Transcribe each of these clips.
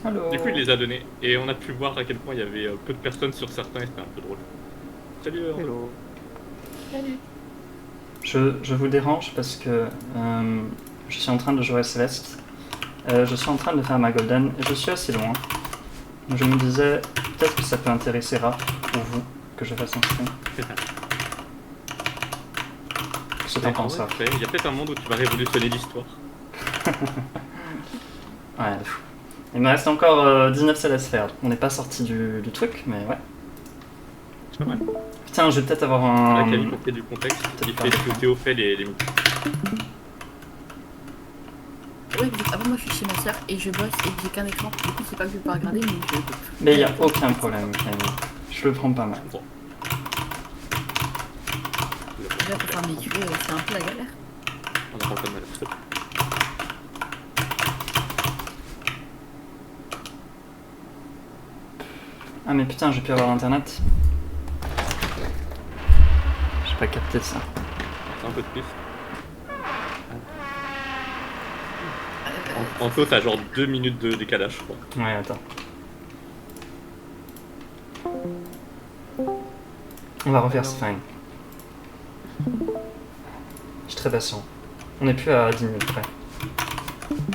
Allô. Du coup, il les a donnés. Et on a pu voir à quel point il y avait peu de personnes sur certains et c'était un peu drôle. Salut, Hello. Salut. Je vous dérange parce que je suis en train de jouer à Céleste. Je suis en train de faire ma Golden et je suis assez loin. Je me disais, peut-être que ça peut intéresser Raph ou vous que je fasse un stream. Qu'est-ce que t'en penses, Raph? Il y a peut-être un monde où tu vas révolutionner l'histoire. Ouais, fou. Il me reste encore 19 Céleste faire. On n'est pas sorti du truc, mais ouais. C'est pas mal. Putain, je vais peut-être avoir un. La Camille, pour qu'il y ait du contexte, il fait ce que Théo fait les mythes. Oui, avant moi je suis chez ma soeur et je bosse et j'ai qu'un écran. Du coup, c'est pas que je peux pas regarder, mais je. Mais il n'y a aucun problème, Camille. Je le prends pas mal. Bon. Déjà, pour faire mes QA, c'est un peu la galère. On n'a pas de mal à ça. Ah, mais putain, j'ai pu avoir internet. J'ai pas capté ça. C'est un peu de plus. En tout, t'as genre 2 minutes de décalage, je crois. Ouais, attends. On va refaire ce fine. Je suis très patient. On n'est plus à 10 minutes près.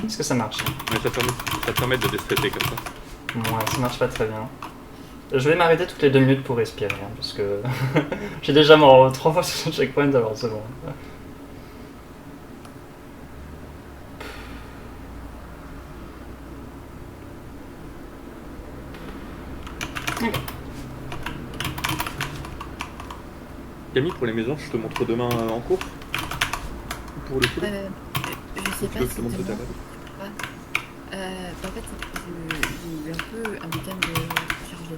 Est-ce que ça marche? Mais ça te permet de déstresser comme ça. Ouais, ça marche pas très bien. Je vais m'arrêter toutes les 2 minutes pour respirer, hein, parce que j'ai déjà mort 3 fois sur ce checkpoint, alors c'est bon. Camille, pour les maisons, je te montre demain en cours. Pour le coup. Je sais pas Tu veux que je si te montre demain. ta table En fait, j'ai eu un peu un week-end chargé.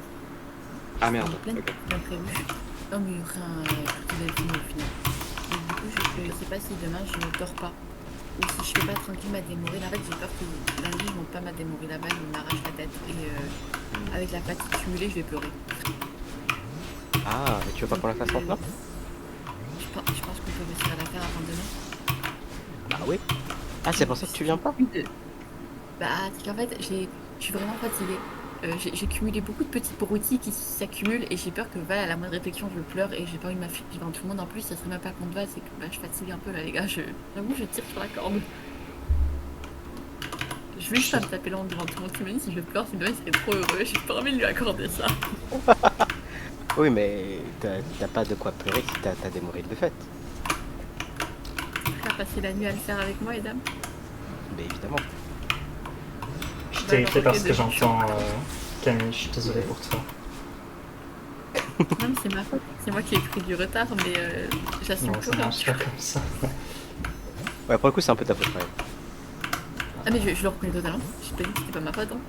Ah merde, Plein de d'accord. bien prévu. Non, mais il y aura un tout bel film au final. Et du coup, je sais pas si demain je ne dors pas. Ou si je fais pas tranquille ma démorée. En fait, j'ai peur que lundi je monte pas ma démorée là-bas, il m'arrache la tête. Et avec la fatigue cumulée, je vais pleurer. Ah, mais tu veux pas qu'on la fasse maintenant? Je pense qu'on peut réussir à la faire avant demain. Bah oui. Ah, c'est pour ça que tu viens pas? Bah, c'est qu'en fait, je suis vraiment fatiguée. J'ai cumulé beaucoup de petits broutilles qui s'accumulent et j'ai peur que voilà, à la moindre réflexion je pleure et j'ai pas envie de m'afficher devant tout le monde. En plus, ça serait même pas contre va, c'est que bah, je fatigue un peu là, les gars. J'avoue, je tire sur la corde. Je vais juste pas me taper l'onde devant tout le monde. Tu me dis si je pleure, c'est demain, il serait trop heureux. J'ai pas envie de lui accorder ça. Oui, mais t'as pas de quoi pleurer si t'as des morilles de fête. Tu vas passer la nuit à le faire avec moi, Edam. Mais évidemment. Je suis terrifié alors, par ok, ce que déjà, j'entends, Camille, je suis désolé pour toi. Non, mais c'est ma faute. C'est moi qui ai pris du retard, mais j'assume Non, tout. ça marche pas comme ça. Ouais, pour le coup, c'est un peu ta faute quand même. Ah, mais je le reconnais totalement. Je t'ai dit que c'était pas ma faute. Hein.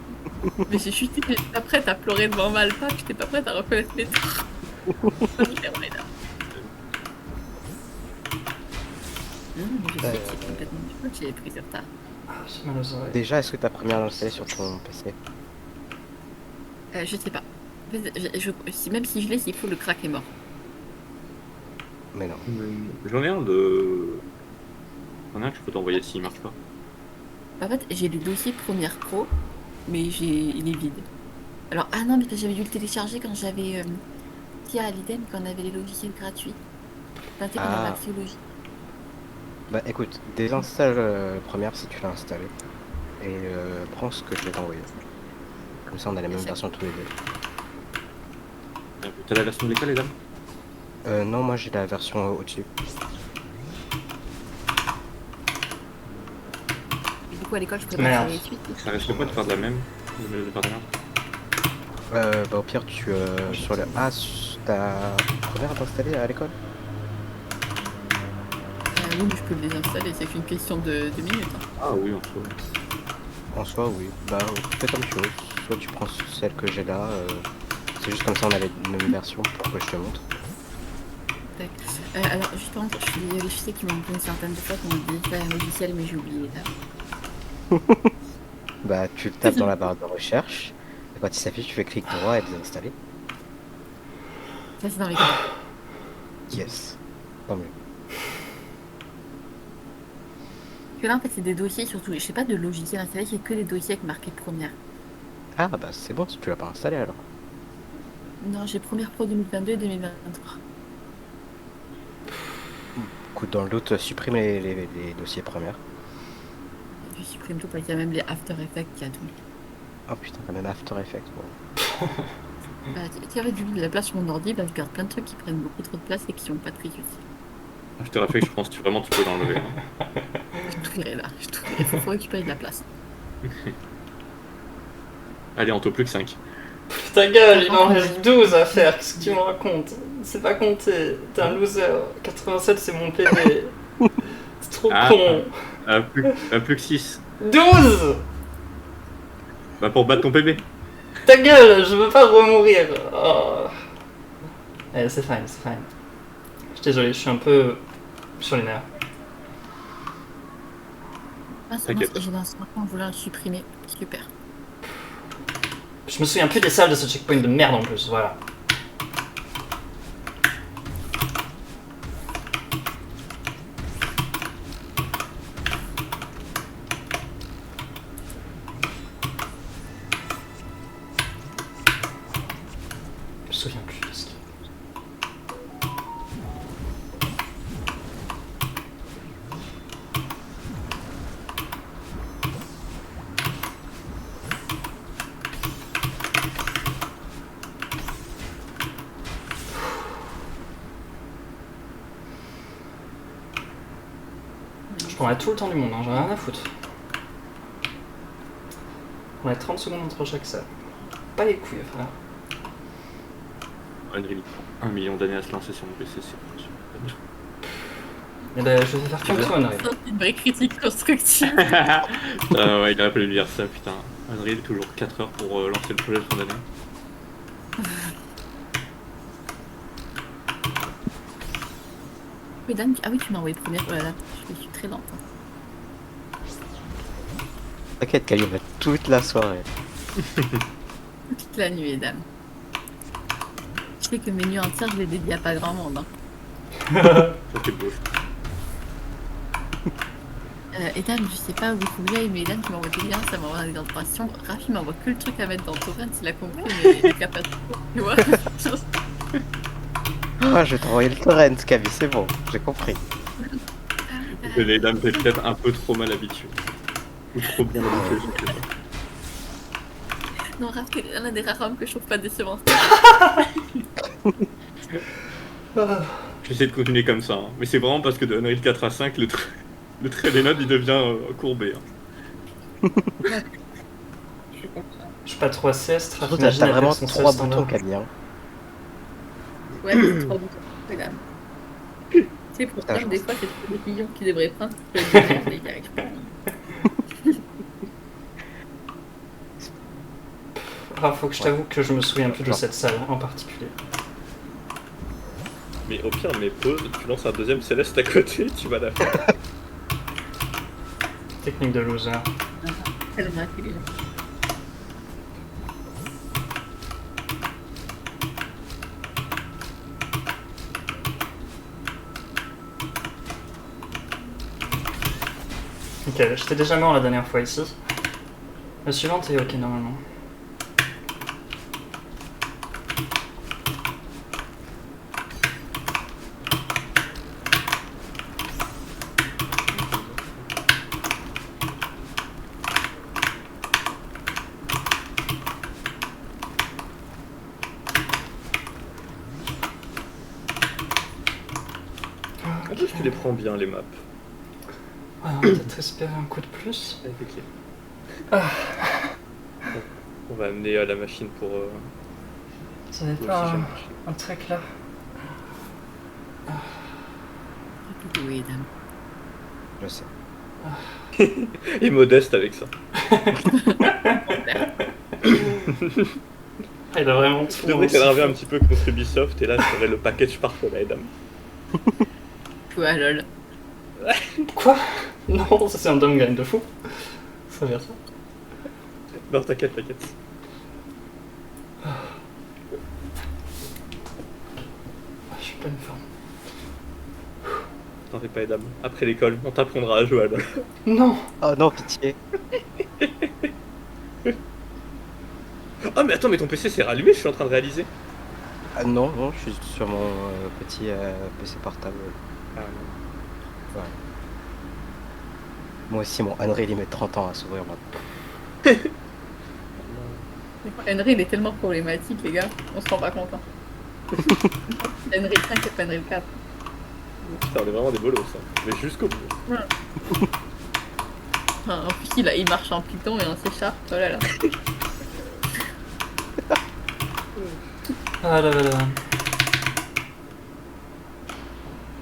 Mais j'ai chuté, j'étais pas prête à pleurer devant ma alpha, j'étais pas prête à reconnaître mes torts. Je sais que c'est complètement du coup, j'ai pris du retard. Ah, j'ai mal aux oreilles. Déjà, est-ce que t'as première installé sur ton PC? Je sais pas. En fait, même si je l'ai, s'il faut, le crack est mort. Mais non. J'en ai un de. J'en ai un que je peux t'envoyer s'il marche pas. En fait, j'ai le dossier première pro, mais il est vide. Alors, ah non, mais j'avais dû le télécharger quand j'avais. Si à l'IDEM, quand on avait les logiciels gratuits. Enfin, tu sais, quand on avait Ah. accès aux logiciels. Bah écoute, désinstalle première si tu l'as installé. Et prends ce que je vais t'envoyer. Comme ça, on a la même version tous les deux. T'as la version de l'école, les dames? Non, moi j'ai la version au-dessus. Et du coup, à l'école, je pourrais pas Merde. faire les suites. Ça risque pas de faire de la même. De faire de la merde. Bah au pire, tu sur le. Ah, t'as première à t'installer à l'école? Oui, mais je peux le désinstaller, c'est qu'une question de minutes. Hein. Ah oui, en soi. En soi, oui. Bah, fais comme tu veux. Soit tu prends celle que j'ai là. C'est juste comme ça, on a les mêmes versions pour que je te montre. Alors, justement, je sais qu'ils m'ont dit une certaine de fois qu'on me dit un logiciel, mais j'ai oublié. Là. Bah, tu le tapes dans la barre de recherche. Et quand il s'affiche, tu fais clic droit et désinstaller. Ça, c'est dans les cas. Yes. Tant mieux. Parce que là, en fait, c'est des dossiers surtout. Je sais pas de logiciel installé, c'est que des dossiers avec marqué première. Ah bah c'est bon si tu l'as pas installé alors. Non, j'ai première pro 2022 et 2023. Écoute, dans le doute, supprime les dossiers premières. Je supprime tout parce qu'il y a même les After Effects qui a tout. Oh putain, t'as même After Effects. Bon. Bah, tu avais de la place sur mon ordi, bah, je garde plein de trucs qui prennent beaucoup trop de place et qui sont pas très utiles. Je te rappelle que je pense que tu peux l'enlever. Hein. Je tout verrai là, je tout verrai. Faut récupérer de la place. Allez, on taux plus que 5. Ta gueule, il en reste 12 à faire, qu'est-ce que tu me racontes? C'est pas compté, t'es un loser. 87 c'est mon PV. C'est trop con. Plus que 6. 12. Bah pour battre ton PB. Ta gueule, je veux pas remourir. Oh. Eh, c'est fine, c'est fine. Je suis désolé, je suis un peu sur les nerfs. Ah, ça T'inquiète. marche, j'ai un smartphone en voulant le supprimer. Super. Je me souviens plus des salles de ce checkpoint de merde en plus, voilà. Je me souviens plus de ce qu'il y a. Je prendrai tout le temps du monde, hein, j'en ai rien à foutre. On a 30 secondes entre chaque salle. Pas les couilles, frère. Unreal, 1 million d'années à se lancer sur mon PC, c'est Eh ben, je vais faire comme toi, Unreal. C'est une vraie critique constructive. ouais, il aurait fallu dire ça, putain. Unreal, toujours 4 heures pour lancer le projet de fin d'année. Oui, Dan, ah oui, tu m'as envoyé première. Oh là là, je suis très lente. Hein. T'inquiète qu'elle y va toute la soirée. Toute la nuit, dame. Je sais que mes nuits entières, je les dédie à pas grand monde. Hein. Ça c'est beau. Et Dan, je sais pas où il faut que j'aille, mais Dan, tu m'envoies des liens, ça m'envoie des informations. Rafi m'envoie que le truc à mettre dans Torrent, il a compris mes capacités. Tu vois. Ah, je vais t'envoyer le torrent, Kaby, c'est bon, j'ai compris. Les dames étaient peut-être un peu trop mal habituées. Ou trop bien habituées, je sais pas. Non, Raph, c'est l'un des rares hommes que je trouve pas décevant. J'essaie de continuer comme ça, hein. Mais c'est vraiment parce que de Unreal 4 à 5, le trait des notes il devient courbé. Hein. Je suis pas trop assist, Surtout, t'as vraiment 3 boutons, Kaby. Hein. Ouais, c'est 3 boutons. Regarde. Tu sais, pour ça, des fois, c'est trop des millions qui devraient prendre. Je peux le dire, mais il arrive pas. Ah, faut que je t'avoue que je me souviens plus de cette salle en particulier. Mais au pire, mes pauses, tu lances un deuxième Céleste à côté, tu vas la faire. Technique de loser. Tellement intelligent. Ok, j'étais déjà mort la dernière fois ici. La suivante est ok normalement. En plus, tu les prends bien, les maps. Ah, on va peut-être espérer un coup de plus. Ok. Ah. On va amener la machine pour... Ça n'est pas un trek là. Oui, dame. Je sais. Et modeste avec ça. Il a vraiment Tu tout. devrais t'énerver un petit peu contre Ubisoft et là tu aurais le package parfait là, Edam. Ouais, lol. Quoi? Non, ça c'est un downgrade de fou. Ça veut dire ça. Non, t'inquiète, t'inquiète. Je suis pas une forme. T'en fais pas, Edam. Après l'école, on t'apprendra à jouer à LoL. Non! Oh non, pitié. Ah mais attends, mais ton PC s'est rallumé, je suis en train de réaliser. Ah non, non, je suis sur mon petit PC portable. Ah, Moi aussi, mon Unreal, il met 30 ans à s'ouvrir maintenant. Unreal il est tellement problématique, les gars, on se rend pas compte. Hein. Unreal 5 et pas Unreal 4. putain, on est vraiment des bolos, ça. Mais jusqu'au bout. Enfin, en plus, il marche en Python et en C#. Oh là là. Ah là là là.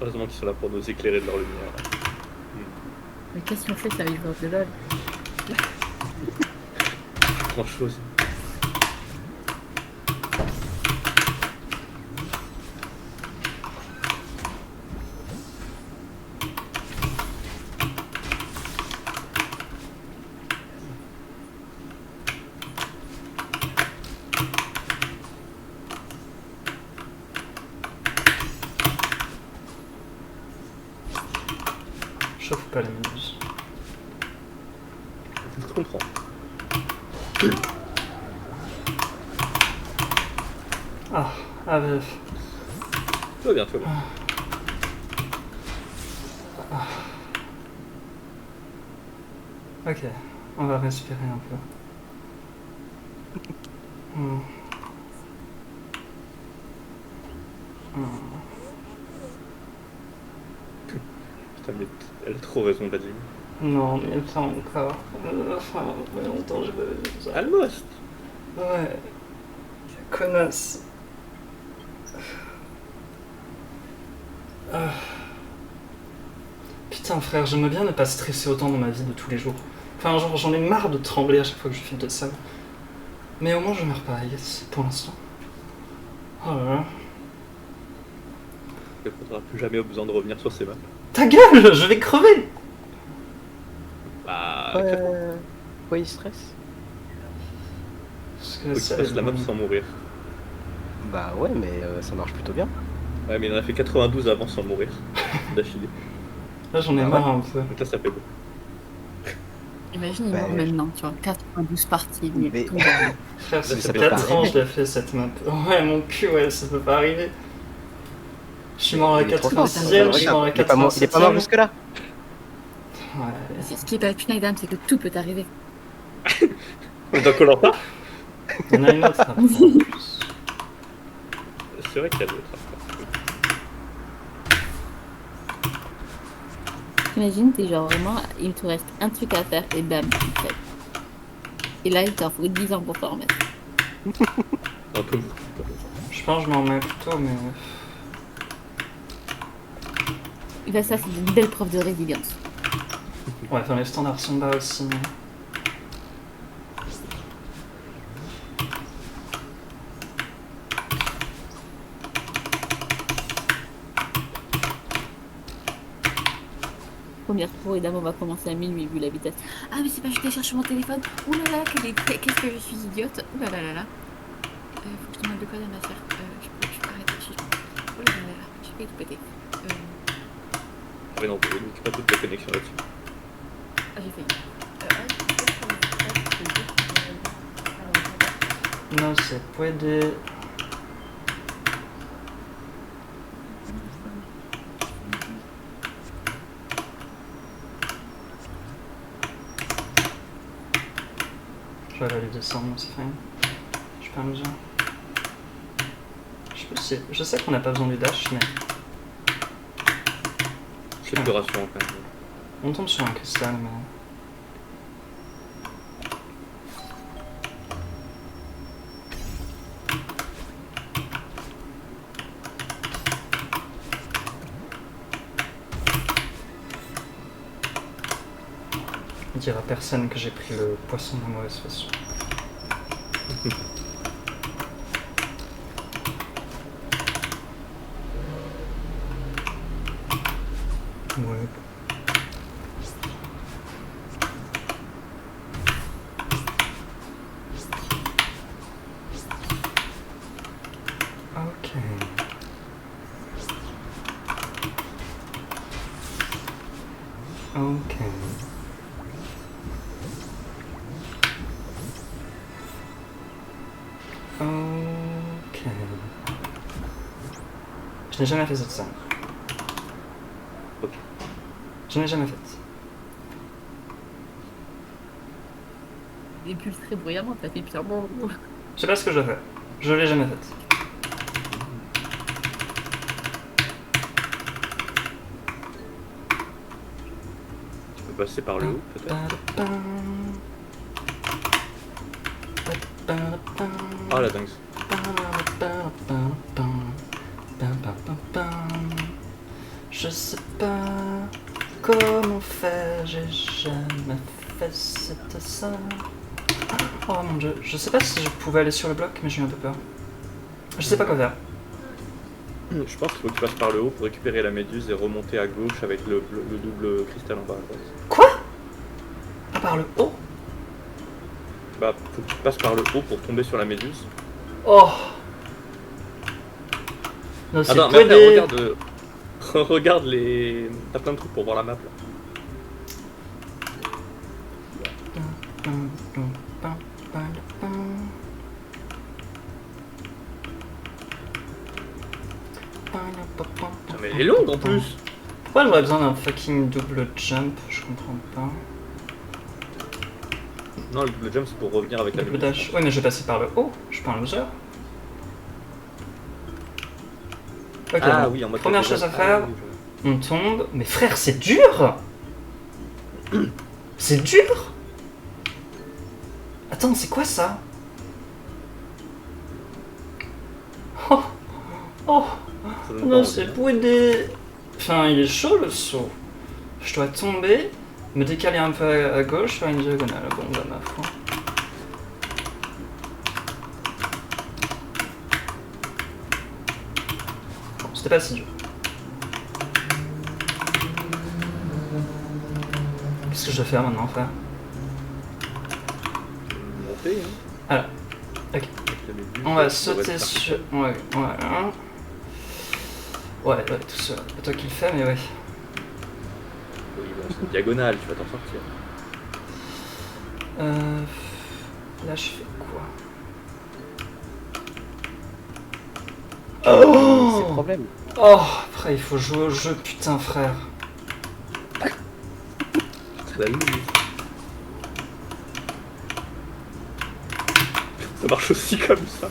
Heureusement qu'ils sont là pour nous éclairer de leur lumière. Mais qu'est-ce qu'on fait, ça avec de LOL? Grand chose. Chauffe pas les méduses. Je comprends. Ah, AVF. Tout va bien, tout va bien. Ok, on va respirer un peu. Hmm. Hmm. Putain, mais elle a trop raison, Badine. Non, mais pas encore. Enfin, longtemps je veux ça. Almost. Ouais. Connasse. Ah. Putain frère, j'aimerais bien ne pas stresser autant dans ma vie de tous les jours. Enfin genre j'en ai marre de trembler à chaque fois que je file de ça. Mais au moins je meurs pas, yes, pour l'instant. Oh là là. Il ne faudra plus jamais besoin de revenir sur ces maps. Ta gueule, je vais crever. Bah, Pourquoi il stresse? Parce que faut qu'il ça, fasse la map sans mourir. Bah ouais, mais ça marche plutôt bien. Ouais, mais il en a fait 92 avant sans mourir. D'affilée. Là j'en ai Ah ouais. marre un peu. Donc là, ça fait beau. Imagine, il Bah, meurt maintenant, tu vois, 92 parties. Mais- tout le monde. Frère, ça Mais fait ça peut pas 4 ans arriver. je l'ai fait cette map. Ouais, mon cul, ouais, ça peut pas arriver. Je suis mort à la Il est trop 86ème, je suis mort à la Il est pas mort 87ème. jusque là. Ouais. Ce qui est pas punaise d'âme, c'est que tout peut arriver. Dans Koh-Lanta, Il y en a une autre après, en plus. c'est vrai qu'il y a d'autres. Imagine, t'es genre vraiment, il te reste un truc à faire et bam, tu le fais. Et là, il t'en faut 10 ans pour t'en remettre. Un peu. Je pense que je m'en remets plutôt, mais... Et ben ça, c'est une belle preuve de résilience. Ouais, enfin les standards sont bas aussi, mais... Première pro, et d'abord, on va commencer à minuit vu la vitesse. Ah, mais c'est pas, je télécharge sur mon téléphone. Ouh là là, qu'est-ce que je suis idiote. Ouh là là là là. Faut que je te demande de quoi, ma sœur. Je peux arrêter. Ouh là là là, j'ai failli tout péter. Ah, mais non, tu n'as pas toute ta connexion là-dessus. Ah, j'ai failli. No se puede... Je vais aller descendre, c'est fine. Je peux à mesure. Je sais qu'on n'a pas besoin du dash, mais C'est plus rassurant quand même. on tombe sur un cristal, mais... Il dira à personne que j'ai pris le poisson de la mauvaise façon. Ouais. Ok. Ok. Je n'ai jamais fait cette scène. Ok. Je n'ai jamais fait. Des pulses très bruyamment, ça fait pire. Bon. Je sais pas ce que je fais. Je l'ai jamais faite. Tu peux passer par le haut, peut-être. Ah la dingue. Je sais pas comment faire, j'ai jamais fait cette ça. Oh mon dieu, je sais pas si je pouvais aller sur le bloc, mais j'ai eu un peu peur. Je sais pas quoi faire. Je pense qu'il faut que tu passes par le haut pour récupérer la méduse et remonter à gauche avec le double cristal en bas à droite. Quoi? Ah, par le haut? Bah, faut que tu passes par le haut pour tomber sur la méduse. Oh! Non, c'est Attends, mais après, regarde, regarde les... T'as plein de trucs pour voir la map là. Putain, mais elle est longue en plus. Pourquoi j'aurais besoin d'un fucking double jump? Je comprends pas. Non, le double jump c'est pour revenir avec la Double méduse. dash. Ouais, mais je vais passer par le haut. Je suis pas un loser. Ok, Ah bon. oui, en mode Première double chose à jump. faire, Ah, oui, je- on tombe. Mais frère, c'est dur! C'est dur! Attends, c'est quoi ça? Oh! Oh! Ça donne pas Non, envie, c'est hein. boudé. Enfin, il est chaud le saut. Je dois tomber, me décaler un peu à gauche, faire une diagonale. Bon, bah ma foi. Bon, c'était pas si dur. Qu'est-ce que je dois faire maintenant, frère? Monter, hein. Voilà. Ok. Avec la méduse, On va ça devrait sauter être sur... Ouais, voilà. Ouais, tout seul. Pas toi qui le fais, mais ouais. Oui, bon, c'est une diagonale, tu vas t'en sortir. Là, je fais quoi? Oh! C'est le problème. Oh! Après, il faut jouer au jeu, putain, frère. C'est la limite. Ça marche aussi comme ça.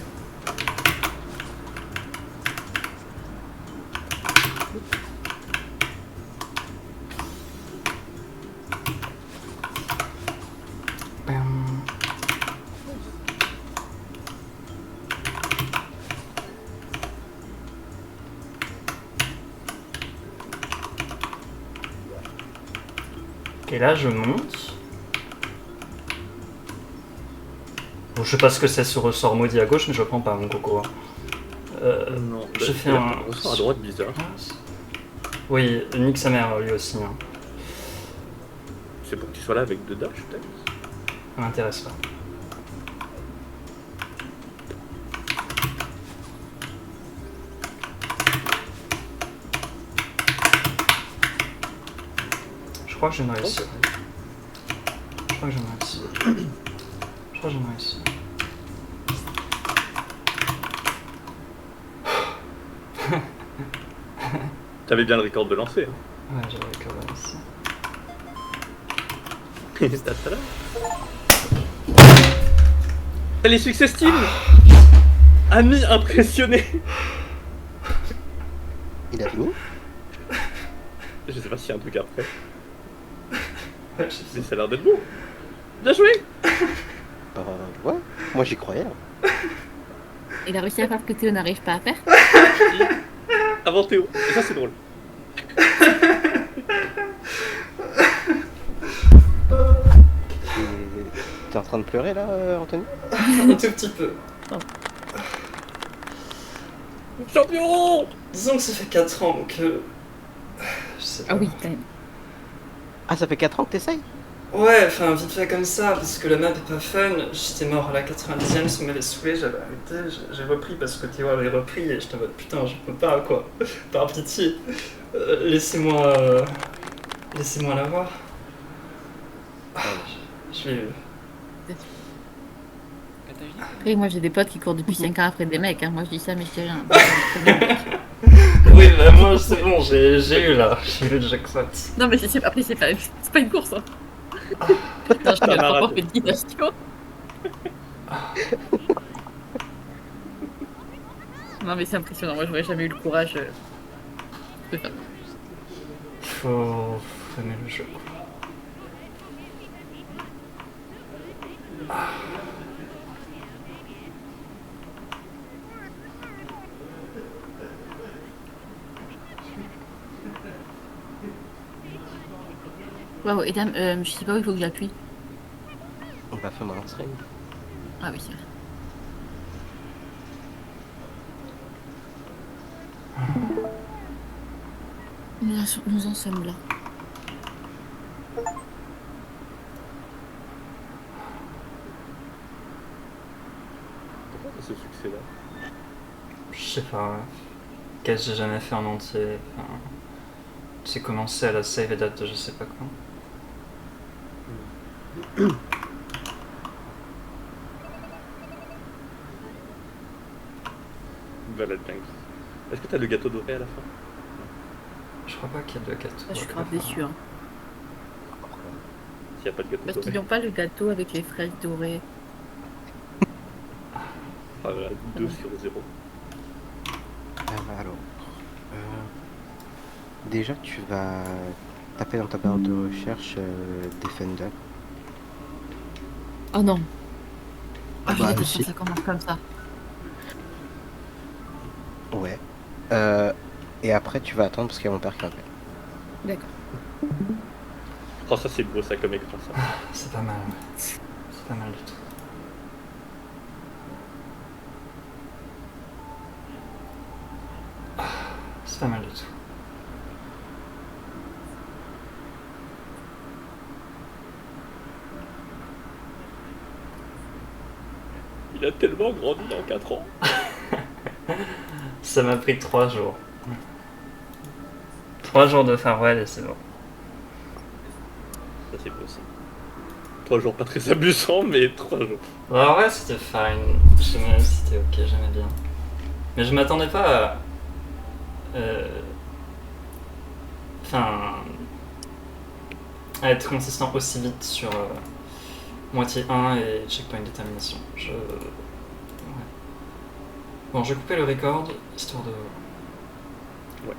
Bam. Et là, je monte. Bon, je sais pas ce que c'est ce ressort maudit à gauche, mais je prends pas mon coco. Non, je bah, fais il y a un- un ressort à droite bizarre. Oui, nique sa mère lui aussi. Hein. C'est pour que tu sois là avec deux dash peut-être. Ça m'intéresse pas. Je crois que je viens de réussir. Je crois que je viens de réussir. Je crois que je viens de réussir. T'avais bien le record de lancer. Ouais, j'avais quand même réussi. Hein. T'as là. T'as les success team. Ami impressionné. Il a fini? Je sais pas s'il y a un truc après. Ouais, je sais. Mais ça a l'air d'être bon. Bien joué. Ouais, moi j'y croyais. Là. Il a réussi à faire ce que Théo n'arrive pas à faire. Avant Théo. Et ça c'est drôle. T'es en train de pleurer là, Anthony? Un tout petit peu. Champion. Disons que ça fait 4 ans, donc... je sais pas. Ah oui, quand même. Ah, ça fait 4 ans que t'essayes? Ouais, enfin vite fait comme ça, parce que la map est pas fun. J'étais mort à la 90ème, ça m'avait saoulé, j'avais arrêté, j'ai repris parce que Théo avait repris et j'étais en mode putain, je peux pas quoi. Par pitié, laissez-moi l'avoir. Ah, je l'ai eu. Après, moi j'ai des potes qui courent depuis 5 ans après des mecs. Hein. Moi je dis ça, mais je dis rien. Oui, bah moi c'est bon, j'ai eu là, j'ai eu le jackpot. Non, mais après, c'est pas une course. Hein. Non, je Un rigole, marathon. franchement, félicitations. Non, mais c'est impressionnant. Moi, j'aurais jamais eu le courage de faire. Faut aimer le jeu. Waouh, et dame, je sais pas où il faut que j'appuie. On va faire mon string. Ah oui, c'est vrai. Nous en sommes là. Pourquoi t'as ce succès-là? Je sais pas, qu'est-ce que j'ai jamais fait en entier. Enfin, j'ai commencé à la save et date de je sais pas quand. Valade dingue. Est-ce que t'as le gâteau doré à la fin? Je crois pas qu'il y a de gâteau. Ah, je suis grave déçue. Hein. S'il n'y a pas de gâteau Parce doré. qu'ils n'ont pas le gâteau avec les fraises dorées. Ah, voilà, 2 sur 0. Alors, déjà tu vas taper dans ta barre de recherche Defender. Oh non. Ah, Bah, je déteste si. quand ça commence comme ça. Ouais. Et après tu vas attendre parce qu'il y a mon père qui appelle. D'accord. Oh, ça c'est beau, ça comme écran ça. C'est pas mal. C'est pas mal du tout. C'est pas mal du tout. Il a tellement grandi en 4 ans. Ça m'a pris 3 jours. 3 jours de farewell et c'est bon. Ça c'est beau ça. 3 jours pas très abusants, mais 3 jours. En vrai, c'était fine. C'était ok, j'aimais bien. Mais je m'attendais pas à. Enfin. À être consistant aussi vite sur moitié 1 et checkpoint détermination. Ouais. Bon, je vais couper le record, histoire de. Ouais.